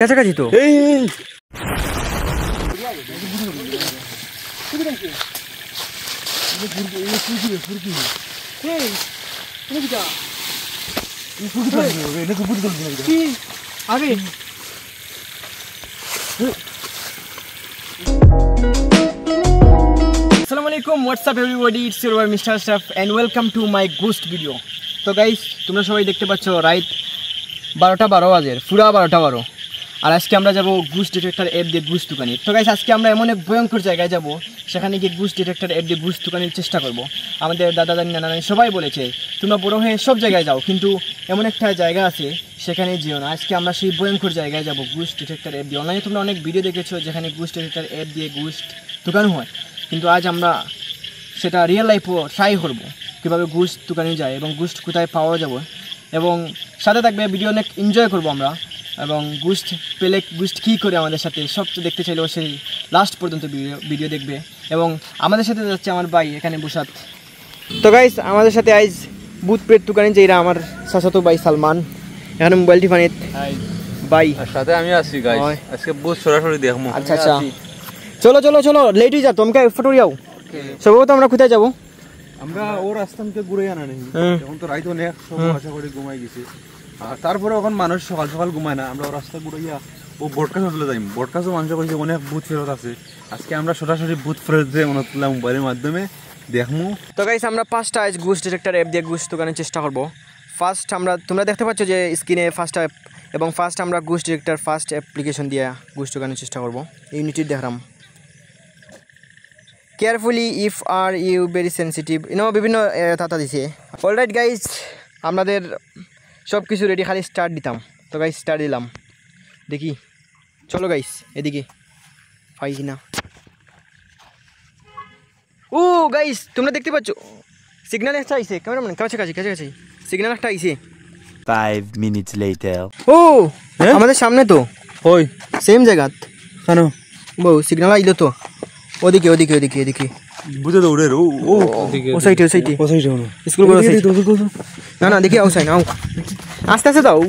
কাছাকাছি তো আসসালামু আলাইকুম, WhatsApp everybody, it's your mister staff and welcome to my ghost video. তো গাইস, তোমরা সবাই দেখতে পাচ্ছ রাইট 12:12 বাজে, পুরা 12:12। আর আজকে আমরা যাবো ঘুষ ডিটেক্টর অ্যাপ দিয়ে ঘুষ দোকানি। তো গাইস, আজকে আমরা এমন এক ভয়ঙ্কর জায়গায় যাব, সেখানে গিয়ে ঘুষ ডিটেক্টর অ্যাপ দিয়ে ঘুষ দোকানির চেষ্টা করব। আমাদের দাদা দাদি নানা নানি সবাই বলেছে তোমরা বড় হয়ে সব জায়গায় যাও, কিন্তু এমন একটা জায়গা আছে সেখানে যেও না। আজকে আমরা সেই ভয়ঙ্কর জায়গায় যাব ঘুষ ডিটেক্টর অ্যাপ দিয়ে। অনলাইনে তোমরা অনেক ভিডিও দেখেছো যেখানে ঘুষ ডিটেক্টর অ্যাপ দিয়ে ঘুষ দোকানো হয়, কিন্তু আজ আমরা সেটা রিয়েল লাইফও ট্রাই করবো, কীভাবে ঘুষ দোকানে যায় এবং ঘুষ কোথায় পাওয়া যাবে, এবং সাথে থাকবে ভিডিও অনেক এনজয় করবো আমরা। এবং ঘুষ পেলে ঘুষ কী করে আমাদের সাথে সবচেয়ে দেখতে চাইলেও সেই লাস্ট পর্যন্ত ভিডিও দেখবে। এবং আমাদের সাথে যাচ্ছে আমার ভাই এখানে বুসাত। তো গাইস, আমাদের সাথে আইজ বুথ প্রেট দোকানে যে এরা আমার চাচাতো ভাই সালমান, এখানে মোবাইল টিফানিত ভাই সাথে আমি আছি গাইস। আজকে বুথ সরাসরি দেখবো। আচ্ছা আচ্ছা, চলো চলো চলো, লেট হয়ে যা, তোমাকে ফটো যাও। সর্বপ্রথম আমরা কোথায় যাবো? আমরা ও রাস্তা থেকে ঘুরে আনা নেই, এখন তো রাইত অনেক সব আশা করে ঘুমাই গেছে। আর তারপরে এখন মানুষ সকাল সকাল ঘুমায় না, আমরা ও রাস্তা ঘুরাইয়া ও বটকাছে চলে যাই। বটকাছেও মানুষ কইছে অনেক বুথ ফেরত আছে। আজকে আমরা সরাসরি বুথ ফেরত যে মনে করলাম মোবাইলের মাধ্যমে দেখবো। তো গাইস, আমরা 5টা আজ ঘুষ ডিটেক্টর অ্যাপ দিয়ে ঘুষ দোকানের চেষ্টা করবো। ফার্স্ট তোমরা দেখতে পাচ্ছ যে স্ক্রিনে ফার্স্ট অ্যাপ, এবং ফার্স্ট আমরা ঘুষ ডিটেক্টর ফার্স্ট অ্যাপ্লিকেশন দিয়ে ঘুষ দোকানের চেষ্টা করবো। ইউনিটি দেখলাম carefully if are you very sensitive, বিভিন্ন তাতা দিছে। অলরাইট গাইস, আমাদের সব কিছু রেডি, খালি স্টার্ট দিতাম। তো গাইস, স্টার্ট দিলাম, দেখি। চলো গাইস, এদিকে পাই কিনা। ও গাইস, তোমরা দেখতে পাচ্ছ সিগন্যাল একটা আইছে, ক্যামেরাম্যান কাছাকাছি কাছাকাছি সিগন্যাল একটা আইছে। 5 minutes later. ও আমাদের সামনে তো, ওই সেম জায়গাত কেন বউ সিগন্যাল আইলো তো। ওদিকে ওদিকে ওদিকে এদিকে বুঝে দৌড়ে ও ও ও সাইডে ও সাইডে ও সাইডে হলো স্কুল বড় সাইড। না না, দেখি আও সাইড আও, আস্তে আস্তে যাও।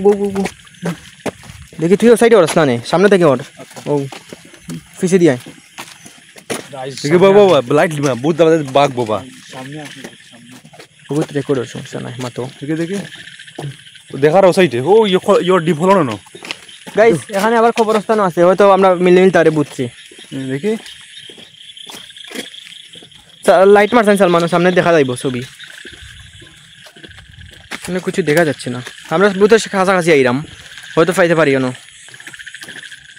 দেখি তুই ও সাইডে ওর স্নানে সামনে থেকে ওর ও ফিসে দিয়ে দেখি বাবা লাইট দিবা বহুত দাদা বাঘ বাবা বহুত রেকর্ড হচ্ছে সমস্যা নাই মাতো। দেখি দেখি দেখার ও সাইডে ও ইয়োর ডিপ হলো না গাইস। এখানে আবার খবরস্থানও আছে, হয়তো আমরা মিলে তারে বুঝছি। দেখি লাইট মারছেন সালমান, সামনে দেখা যাইব ছবি, মানে কিছু দেখা যাচ্ছে না। আমরা বুথের কাছাকাছি আইরাম, হয়তো পাইতে পারিও না,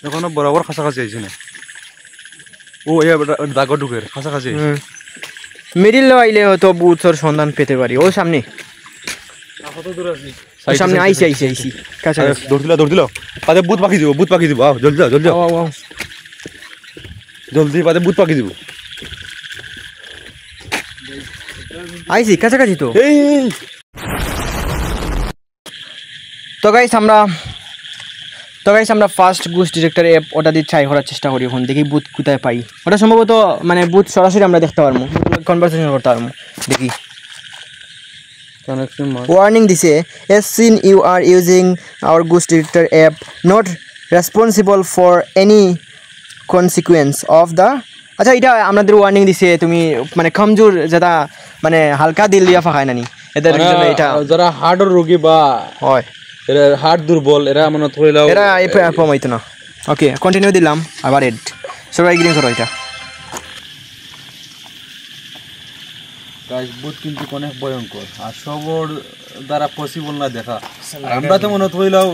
এখনো বরাবর কাছাকাছি আইছে না। ও দাগ ঢুকের কাছাকাছি মিডিল আইলে হয়তো বুথের সন্ধান পেতে পারি। ও সামনে সামনে আইসি আইসি আইসি কাছাকাছি। দৌড় দিল পাতে বুথ পাখি দিব, বুথ পাখি দিব। জলদি যাও জলদি যাও জলদি, পাতে বুথ পাখি দিব। আইসি কাছাকাছি তো। তো গাইস, আমরা ফার্স্ট ঘুষ ডিটেক্টর অ্যাপ ওটা দিয়ে ট্রাই করার চেষ্টা করি। এখন দেখি বুথ কোথায় পাই। ওটা সম্ভবত মানে বুথ সরাসরি আমরা দেখতে পারবো, কনভারসেশন করতে পারবো। দেখি ওয়ার্নিং দিছে, as seen you are using our ঘুষ detector app, not responsible for any consequence of the. আচ্ছা, এটা আমাদের ওয়ার্নিং দিছে, তুমি মানে কমজোর যেটা মানে হালকা দিল দিয়া ফাঁকায় নানি এদের জন্য। এটা যারা হার্টের রোগী বা হয় এরা হার্ট দুর্বল, এরা মনে ধরিলাও এরা এই প্রবলেম হইতো না। ওকে, কন্টিনিউ দিলাম, আবার এড সবাই গ্রিন করো। এটা গাইস, বুথ কিন্তু অনেক ভয়ঙ্কর আর সবর দ্বারা পসিবল না দেখা। আমরা তো মনে ধরিলাও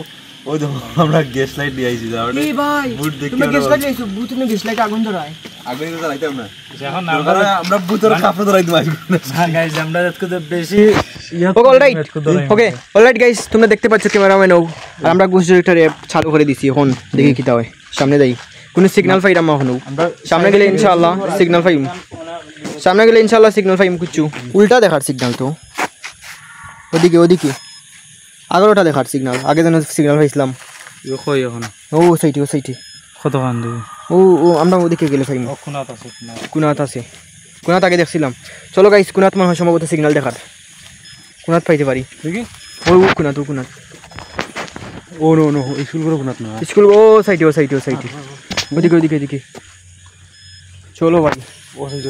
ওই দেখো আমরা গ্যাস লাইট দিয়ে আইছি যাও এই ভাই, বুথ দেখি তুমি গ্যাস লাইট আইছো, বুথ নে গ্যাস লাইট আগুন ধরায় আগে তো জ্বালাইতাম না। এখন আমরা বুথের কাপড় ধরাই দিই। হ্যাঁ গাইস, আমরা আজকে তো বেশি অলরাইট। ওকে অলরাইট গাইস, তোমরা দেখতে পাচ্ছ ক্যামেরাম্যান ও, আর আমরা ঘুষ ডিটেক্টর অ্যাপ চালু করে দিছি। এখন দেখি কি তা হয়। সামনে যাই, কোনো সিগন্যাল পাইরাম এখন। সামনে গেলে ইনশাআল্লাহ সিগন্যাল পাইম, সামনে গেলে ইনশাআল্লাহ সিগন্যাল পাইম। কিছু উল্টা দেখার সিগন্যাল তো, ওদিকে ওদিকে আগের ওটা দেখার সিগন্যাল, আগে যেন সিগন্যাল পাইছিলাম। এখন ও সাইটে ও সাইটে কতক্ষণ দেবে? ও আমরা ওদিকে গেলে পাইম। কুনাত আছে, কুনাত আগে দেখছিলাম। চলো গাইস, কুনাত মনে হয় সম্ভবত সিগন্যাল দেখার, কুনাত পাইতে পারি। দেখি ও কুনাত ও নো নো স্কুল করে কোনাত না স্কুল ও সাইডে ওদিকে চলো ভাই ও সাইডে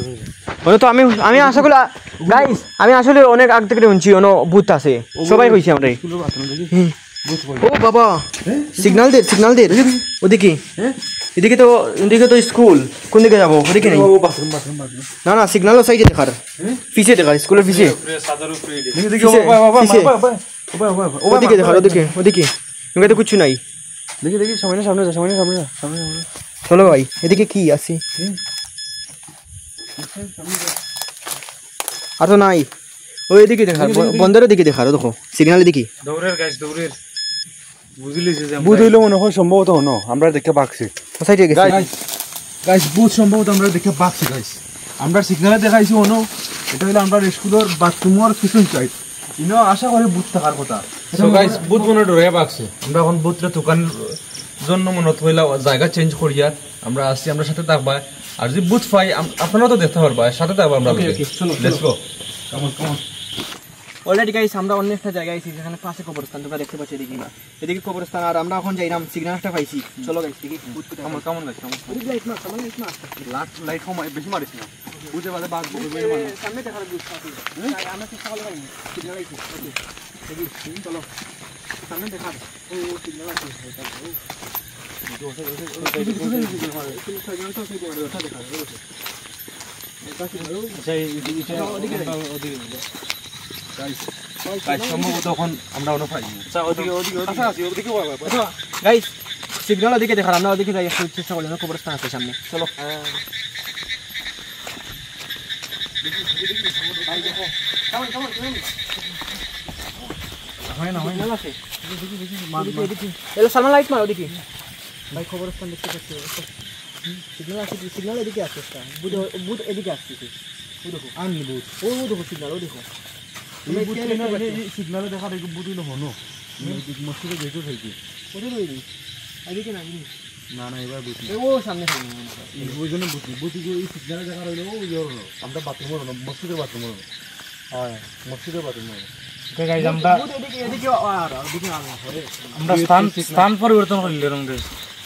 ওনো তো আমি আশা করি গাইস আমি আসলে অনেক আগ থেকে শুনছি ওনো ভূত আছে সবাই কইছি আমরা স্কুলের বাথরুম দেখি ও বাবা সিগন্যাল দে ওদিকে এদিকে তো স্কুল কোন দিকে যাবো ওদিকে নেই ও বাথরুম না সিগন্যাল সাইডে দেখার পিছে দেখার স্কুলের পিছে দেখি দেখি পিছে, বাবা পিছে। বাবা ওদিকে দেখার ওদিকে এখানে তো কিছু নাই দেখি সামনে যা চলো ভাই এদিকে কি আছে আর তো নাই ওই এদিকে দেখার বন্দরের দিকে দেখার দেখো সিগন্যালের দিকে দৌড়ের বুঝলিস যে বুঝ হইলো মনে হয় সম্ভবত হনো আমরা দেখে বাকছি সাইডে গেছে গাইস বুঝ সম্ভবত আমরা দেখে বাকছি গাইস আমরা সিগন্যালে দেখাইছি হনো এটা হলো আমরা স্কুলের বাথরুমের পিছন সাইড ইনো আশা করি বুঝ থাকার কথা সো গাইস বুঝ মনে ডরে বাকছে আমরা এখন বুঝলে দোকান জন্য মনে হইলা জায়গা চেঞ্জ করিয়া আমরা আসছি আমরা সাথে থাকবা আর যদি বুঝ পাই আপনারা তো দেখতে পারবা সাথে থাকবা আমরা চলো let's go come on already guys আমরা অন্য একটা জায়গায় আছি যেখানে পাশে কবরস্থান তোমরা দেখতে পাচ্ছ এদিকে কবরস্থান আর আমরা এখন যাইলাম সিগন্যালটা পাইছি চলো গাইস দেখি কেমন গাইস লাইট সময় বেশি মারিস না বুঝতে পারলে বাঘ সামনে দেখার বুঝতে আমরা চেষ্টা করলাম সিগন্যাল আইছে ওকে দেখি চলো সামনে দেখার ও সিগন্যাল আছে গাইস সিগন্যাল ওদিকে দেখার আমরা ওদিকে যাই একটু চেষ্টা করলাম কবরস্থান আছে সামনে চলো সালমান লাইট মার ওদিকে ভাই কবরস্থান দেখতে পাচ্ছি সিগন্যাল আছে সিগন্যাল এদিকে আছে বুধ এদিকে আসছে ও দেখো আনলি বুধ ও দেখো সিগন্যাল ও দেখো সিগনালে দেখা দেখো বুঝিল হনো মসজিদে যেতে থাকি কোথায় রইলি এদিকে না না এবার বুঝি ও সামনে ওই জন্য বুঝি যে এই সিগনালে দেখা রইলো ওই আমরা বাথরুম হলো মসজিদের বাথরুম হলো হ্যাঁ মসজিদের বাথরুম হলো আমরা স্থান পরিবর্তন করলাম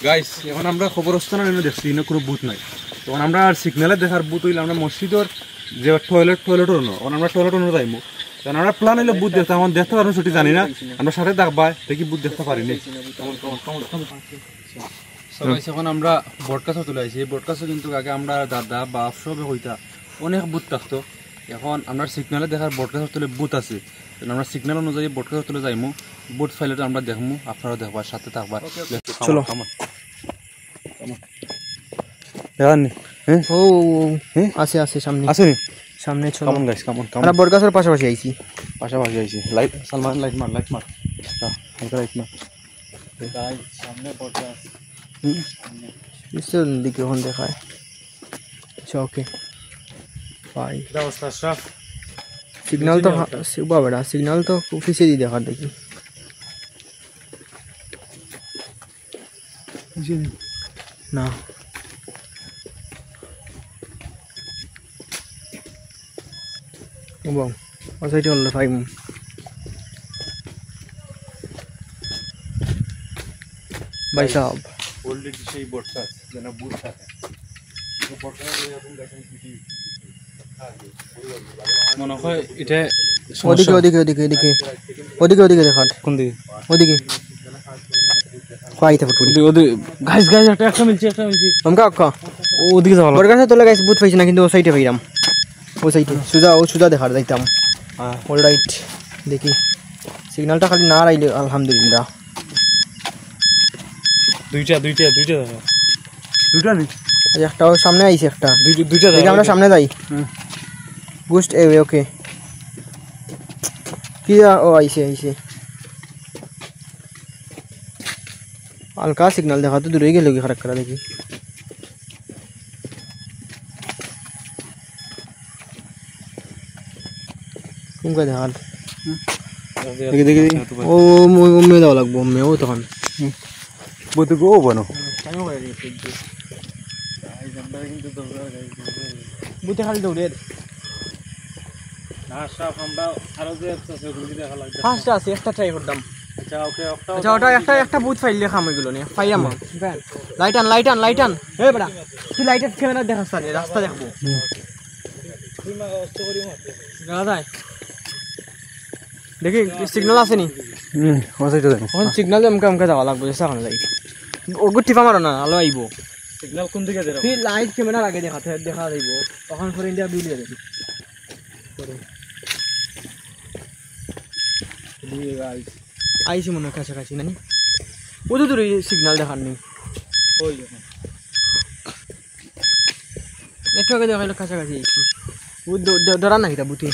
গাইস এখন আমরা খবরস্থান এনে দেখছি না কোনো বুথ নাই তখন আমরা আর সিগনালে দেখার বুথ হইলে আমরা মসজিদের যে টয়লেট হলো এখন আমরা টয়লেট অনু যাইমু কারণ আমরা প্ল্যান হইলে বুথ দেখতে এখন দেখতে পারবো ছুটি জানি না আমরা সাথে থাকবা দেখি বুথ দেখতে পারিনি এখন আমরা বটকাছও তুলে আইছি এই বটকাছও কিন্তু আগে আমরা দাদা বাপ সবে হইতা অনেক বুথ থাকতো এখন আমরা সিগনালে দেখার বটকাছর তুলে বুথ আছে আমরা সিগন্যাল অনুযায়ী বটকাছর তুলে যাইমু বুথ ফাইলে আমরা দেখমু আপনারাও দেখবা সাথে থাকবা চলো জানি হ্যাঁ ও আছে সামনে আছে সামনে চলো কেমন গাইস কেমন আমরা বরগাছের পাশাপাশি আইছি পাশাপাশি আইছি লাইট সালমান লাইট মার হালকা লাইট মার সামনে পড়ে আছে নিশ্চয় দিকে ওখান দেখায় আচ্ছা ওকে ভাই অবস্থা আশরাফ সিগন্যাল তো বাবা সিগন্যাল তো অফিসে দিয়ে দেখার দেখি না ও বাবা ও সাইডে হলো ফাইভ ভাই সাহেব অলরেডি সেই বটকা যেন বুট থাকে মনে হয় এটা ওদিকে দেখার কোন দিকে ওদিকে খাইতে ফুটুরি গাইস একটা মিলছে আমকা আক্কা ওদিকে যাওয়া ওর কাছে তোলা গাইস বুথ পাইছি না কিন্তু ও সাইডে পাইরাম ও সাইডে সুজা দেখার যাইতাম অলরাইট দেখি সিগন্যালটা খালি না রাইলে আলহামদুলিল্লাহ দুইটা দেখো দুটা নি একটা ওর সামনে আইছে একটা দুইটা দেখি আমরা সামনে যাই বুস্ট এ ওকে কি ও আইছে হালকা সিগন্যাল দেখা তো দূরে গেল কি খারাপ করা দেখি কুমকা দেখাল দেখি ও মে দেওয়া লাগবো মেও তখন বুট গো বনো বুঝতে খালি দৌড়ে না আশরাফ আমরা আরো যে আছে ওগুলো দেখা লাগবে ফার্স্ট আছে একটা ট্রাই করতাম আচ্ছা ওটা একটা বুথ ফাইল খাম এগুলো নিয়ে ফাইল আমার লাইট আন হে বড়া তুই লাইটের ক্যামেরা দেখাস না রাস্তা দেখবো দাদা দেখি সিগন্যাল আছে নি এখন সিগন্যাল আমকা যাওয়া লাগবে সামনে যাই ওগু টিপা মারো না আলো আইবো সিগন্যাল কোন দিকে দেব তুই লাইট ক্যামেরার আগে দেখা যাইবো তখন পরে ইন্ডিয়া বিল দিয়ে দিবি আইসি মনে কাছাকাছি নানি ও তো তোর সিগন্যাল দেখার নেই একটু আগে দেখাইলো কাছাকাছি আইসি ও ডরা নাকি তা বুথে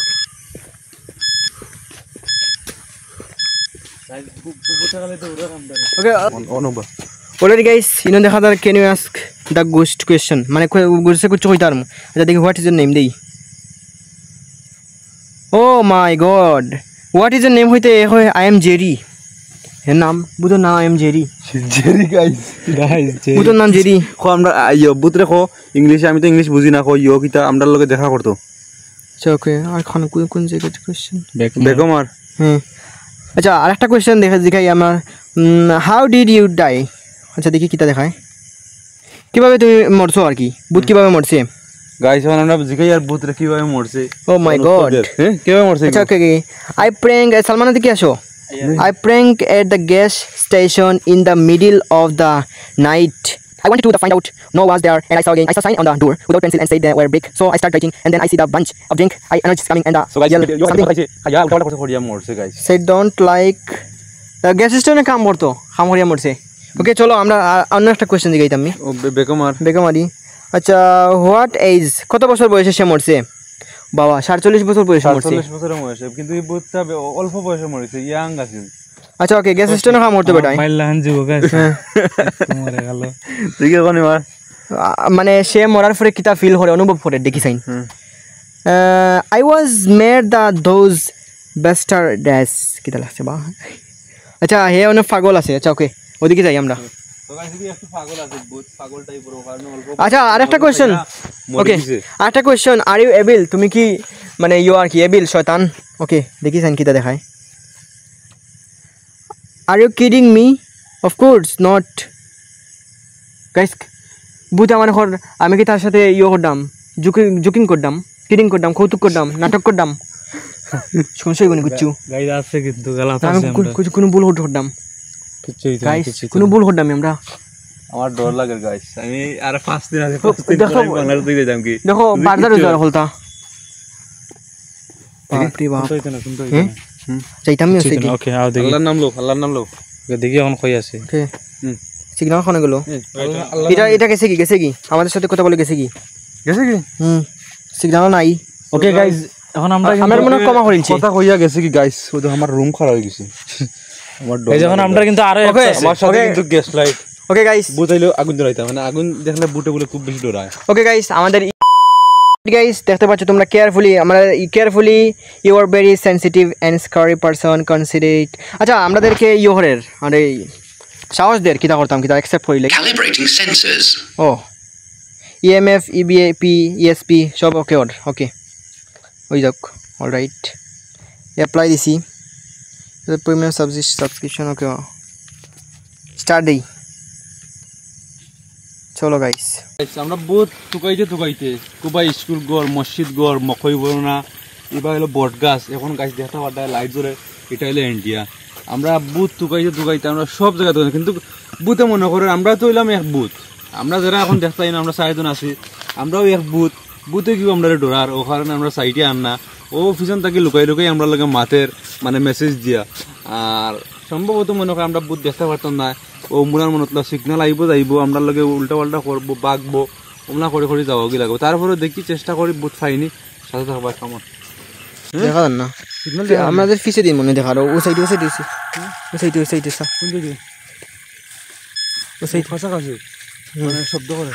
ওকে already guys you know dekha dar can you ask the ghost question mane ghost se kuch hoitar acha dekhi what is your name dei oh my god what is your name hoite hoy I am Jerry her naam budon naam I am Jerry guys budon naam Jerry খো আমরা ইয়ো বুত রেখো ইংলিশে আমি তো English বুঝি না খো ইয়ো কিতা আমরার লগে দেখা করতো আচ্ছা ওকে আর কোন কোন জায়গা কোশ্চেন বেগম আর হ্যাঁ আচ্ছা আরেকটা কোশ্চেন দেখাই আমার হাউ ডিড ইউ ডাই আচ্ছা দেখি কিটা দেখায় কিভাবে তুমি মরছো আর কি বুত কিভাবে মরছে গাইস এখন আমরা জিগাই আর বুত রে কিভাবে মরছে ও মাই গড হ্যাঁ কিভাবে মরছে আচ্ছা ওকে আই প্র্যাঙ্ক সালমান দিকে আসো I prank at the gas station in the middle of the night. I wanted to find out no was there and I saw a sign on the door without pencil and said they were big. So I start writing and then I see the bunch of drink. I know it's coming and the so guys you something guys ya উল্টা কথা করিয়া মরছে guys said don't like the gas station কাম করতো কাম করিয়া মরছে ওকে চলো আমরা অন্য একটা কোশ্চেন দিগাইতাম আমি বেগমারি আচ্ছা হোয়াট এজ কত বছর বয়সে সে মরছে বাবা 47 বছর বয়সে মরছে 47 বছরের বয়সে কিন্তু এই বুতটা অল্প বয়সে মরছে ইয়াং আছে আচ্ছা ওকে গ্যাস স্টেশনে কাম করতে বেটাই মাইলান জীব গাইস মরে গেল ঠিক আছে কোনি মার মানে সে মরার পরে কিটা ফিল করে অনুভব করে দেখি since I was made the those বেস্টার ড্যাশ কিটা লাগছে বা আচ্ছা হে অনেক পাগল আছে আচ্ছা ওকে ওদিকে যাই আমরা তো গাইস কি একটু পাগল আছে বহুত পাগল টাইপের কারণে অল্প আচ্ছা আরেকটা কোশ্চেন ওকে আরেকটা কোশ্চেন আর ইউ এবিল তুমি কি মানে ইউ আর কি এবিল শয়তান ওকে দেখি সাইন কিটা দেখায় Are you kidding me? Of course not. Guys, বুঝ আমার ঘর আমি কি তার সাথে ইয়ে করতাম জুকিং করতাম কিডিং করতাম কৌতুক করতাম নাটক করতাম শুনছই কোন কিছু গাইস আছে কিন্তু গলা আমি কোনো ভুল করতাম কিছুই তো গাইস কোনো ভুল করতাম আমরা আমার ডর লাগে গাইস আমি আর 5 দিন আছে 5 দিন পরে বাংলাদেশ থেকে যাম কি দেখো বারদার উজার হলতা বাপরে বাপ শুনতই না শুনতই হ্যাঁ চাইতাম আমি ওই ওকে আও দেখি আল্লাহর নাম লো দেখি এখন কই আছে ওকে সিগন্যাল কোনে গেল এটা গেছে কি আমাদের সাথে কথা বলে গেছে কি সিগন্যাল নাই ওকে গাইস এখন আমরা আমার মনে কমা করিলছি কথা কইয়া গেছে কি গাইস ওই তো আমার রুম খারাপ হয়ে গেছে আমার এই যখন আমরা কিন্তু আরো আমার সাথে কিন্তু গ্যাস লাইট ওকে গাইস বুঝাইলো আগুন জ্বালাইতা মানে আগুন দেখলে বুটে বলে খুব বেশি ডরায় ওকে গাইস আমাদের গাইস দেখতে পাচ্ছ তোমরা carefully you are very sensitive and scary person consider it আচ্ছা আমাদেরকে ইউহরের মানে সাহস দের কিটা করতাম কিটা অ্যাকসেপ্ট করিলে Calibrating sensors. ও ইএমএফ ইবিএপি ইএসপি সব ওকে ওকে ওই যাক অলরাইট অ্যাপ্লাই দিছি প্রিমিয়াম সাবস্ক্রিপশন ওকে স্টার্ট দেই চলো গাইস আমরা বহুত টুকাইতে কুবাই স্কুল গড় মসজিদ গড় মকই বরনা এবার হলো বট গাছ এখন গাছ দেখা পাঠায় লাইট জ্বলে এটা হলো ইন্ডিয়া আমরা বুথ টুকাইতে আমরা সব জায়গায় কিন্তু বুথে মনে করেন আমরা তো হইলাম এক বুথ আমরা যারা এখন দেখতে পাই না আমরা 4 জন আছি আমরাও এক বুথে কি আমরা ডরার ও কারণে আমরা সাইডে আননা ও পিছন থেকে লুকাই আমরা লাগে মাতের মানে মেসেজ দিয়া আর সম্ভবত মনে করেন আমরা বুথ দেখতে পারতাম না ও মুরার মনত সিগন্যাল যাইব আমরা লগে উল্টা পাল্টা করবো বাগবো ওমলা করে যাওয়া কি লাগবো তারপরে দেখি চেষ্টা করি বুথ পাইনি সাথে থাকবার কেমন দেখা যান না সিগন্যাল আমাদের পিছে দিন মনে দেখার ও সাইডে কাছাকাছি মানে শব্দ করে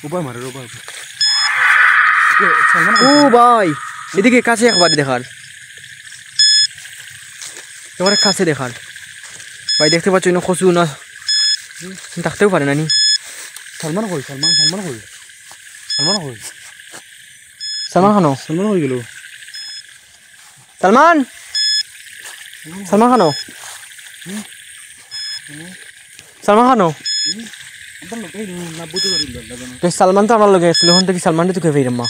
উপায় মারে ও ভাই এদিকে কাছে একবার দেখার এবারে কাছে দেখার ভাই দেখতে পাচ্ছ না খসু না থাকতেও পারে না নি সালমান সালমান খানো হয়ে গেল সালমান সালমান খানো সালমান খানো সালমান তো আমার লগে আসছিল ওখান থেকে সালমান তো খেয়ে ফিরাম্মা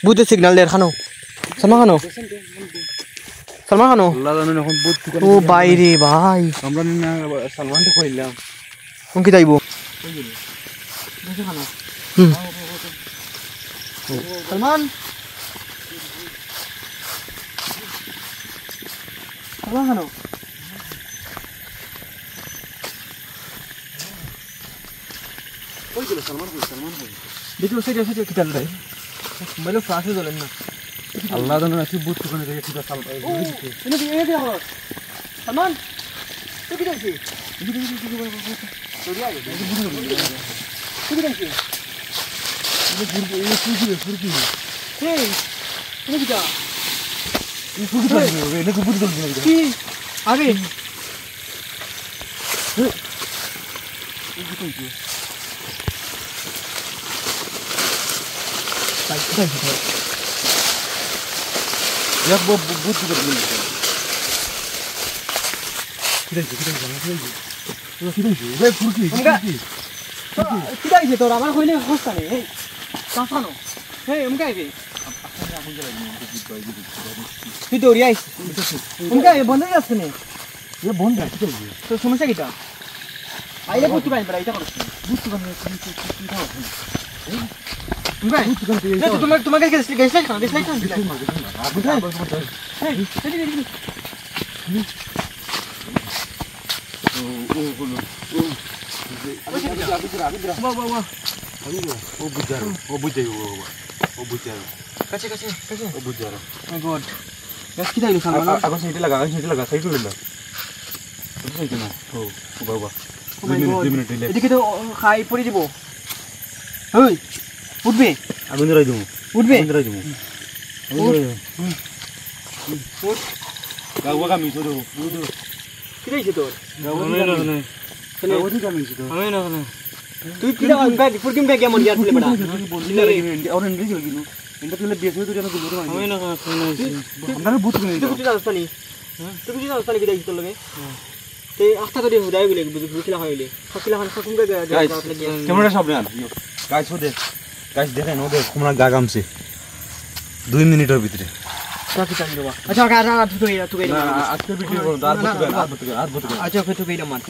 বুঝতে সিগনাল দেয় খানো সালমান খানো সালমান খানো আল্লাহ জানেন এখন বুট ও বাইরে ভাই আমরা না সালমানটা কইলাম কোন কি যাইব সালমান সালমান খানো কই গেল সালমান কই দেখি ওসে গেছে কি চাল রে মানে ফ্রাসে চলেন না আল্লাহ জানেন আছি বুট কোনে দেখে ঠিক আছে এনে কি এনে হলো সালমান তুই কি দেখছিস আরে এক বুট করে দিল কিদাইছে তোর আমার কইলে খস্তা নেই এই কাফানো এই উমকা আইবে তুই দৌড়ি আইস উমকা বন্ধ হয়ে যাচ্ছে না এ বন্ধ আছে তো সমস্যা কিটা আইলে বুঝতে পারি না এটা করছ বুঝতে পারছি উমকা তোমাকে গেছলাই খান কাছে ও বুঝার মাই গড গাছ কি তাইলো সালমান আবার সাইডে লাগা সাইডে লইলা বুঝছ না ও বাবা ও মাই গড 2 মিনিট দিলে এদিকে তো খাই পড়ে দিব ওই উঠবে আগুন ধরাই দেবো উঠবে ধরাই দেবো উঠ গাওয়া কামি ছোট কি দিছে তোর ওদি কামি ছোট তুই কি দাও ব্যাগ ফুরকিম ব্যাগ কেমন ইয়ার ছেলে বড়া और इंग्लिश होगी नो इंटर तुमने बीएस में तो जाना गुलो मार हमें ना हमरा बुत नहीं তুই বুঝি যাসনি তুই বুঝি যাসনি কি দাইছ তোর লগে তে আস্তা করে হুদাই গলে বুঝিলা হইলে ফকিলা খান ফকুম ব্যাগ कैमरा सामने आ गाइस हो दे गाइस देखे नो दे हमरा गागाम से 2 मिनटेर ভিতরে কাকি চাই দেবা আচ্ছা কারা তুই আজকে ভিডিও করো আর বুত আচ্ছা তুই কইরা মার